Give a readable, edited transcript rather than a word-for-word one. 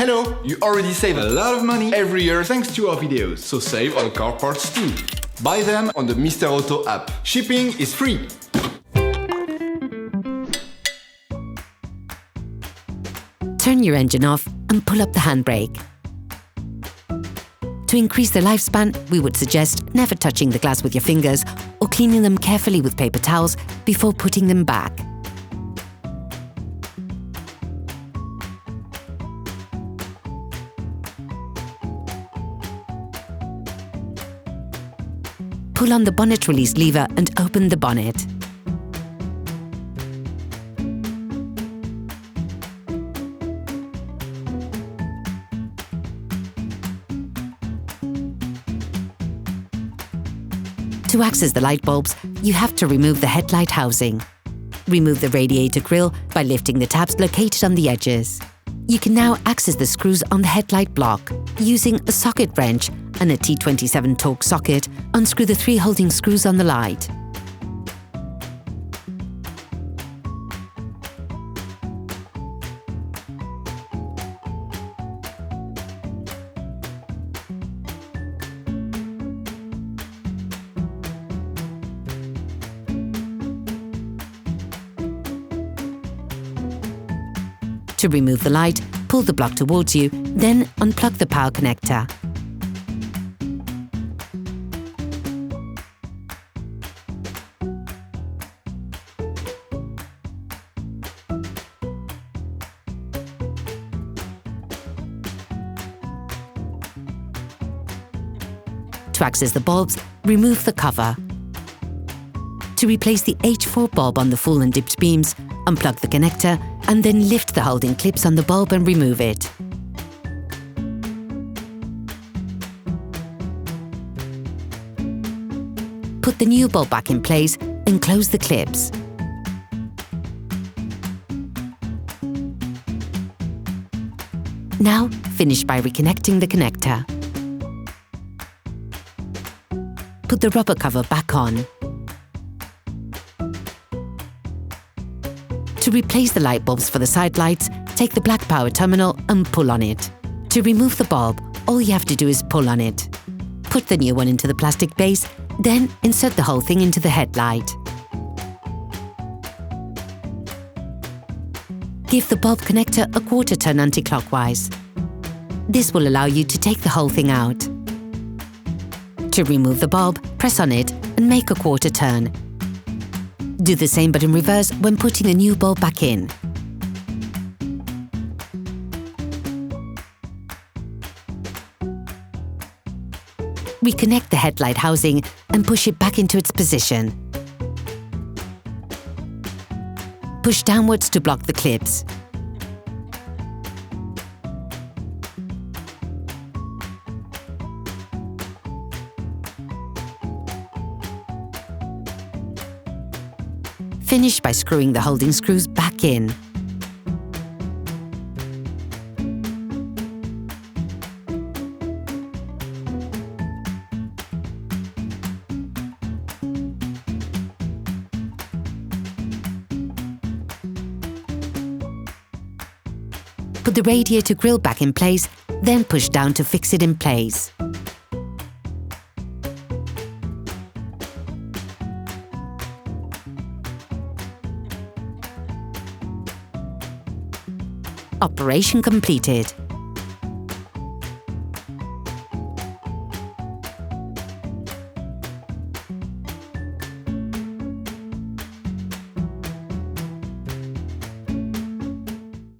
Hello! You already save a lot of money every year thanks to our videos, so save on car parts too. Buy them on the Mr. Auto app. Shipping is free! Turn your engine off and pull up the handbrake. To increase the lifespan, we would suggest never touching the glass with your fingers or cleaning them carefully with paper towels before putting them back. Pull on the bonnet release lever and open the bonnet. To access the light bulbs, you have to remove the headlight housing. Remove the radiator grille by lifting the tabs located on the edges. You can now access the screws on the headlight block. Using a socket wrench and a T27 Torx socket, unscrew the 3 holding screws on the light. To remove the light, pull the block towards you, then unplug the power connector. To access the bulbs, remove the cover. To replace the H4 bulb on the full and dipped beams, unplug the connector and then lift the holding clips on the bulb and remove it. Put the new bulb back in place and close the clips. Now, finish by reconnecting the connector. Put the rubber cover back on. To replace the light bulbs for the side lights, take the black power terminal and pull on it. To remove the bulb, all you have to do is pull on it. Put the new one into the plastic base, then insert the whole thing into the headlight. Give the bulb connector a quarter turn anti-clockwise. This will allow you to take the whole thing out. To remove the bulb, press on it and make a quarter turn. Do the same but in reverse when putting the new bulb back in. Reconnect the headlight housing and push it back into its position. Push downwards to block the clips. Finish by screwing the holding screws back in. Put the radiator grille back in place, then push down to fix it in place. Operation completed.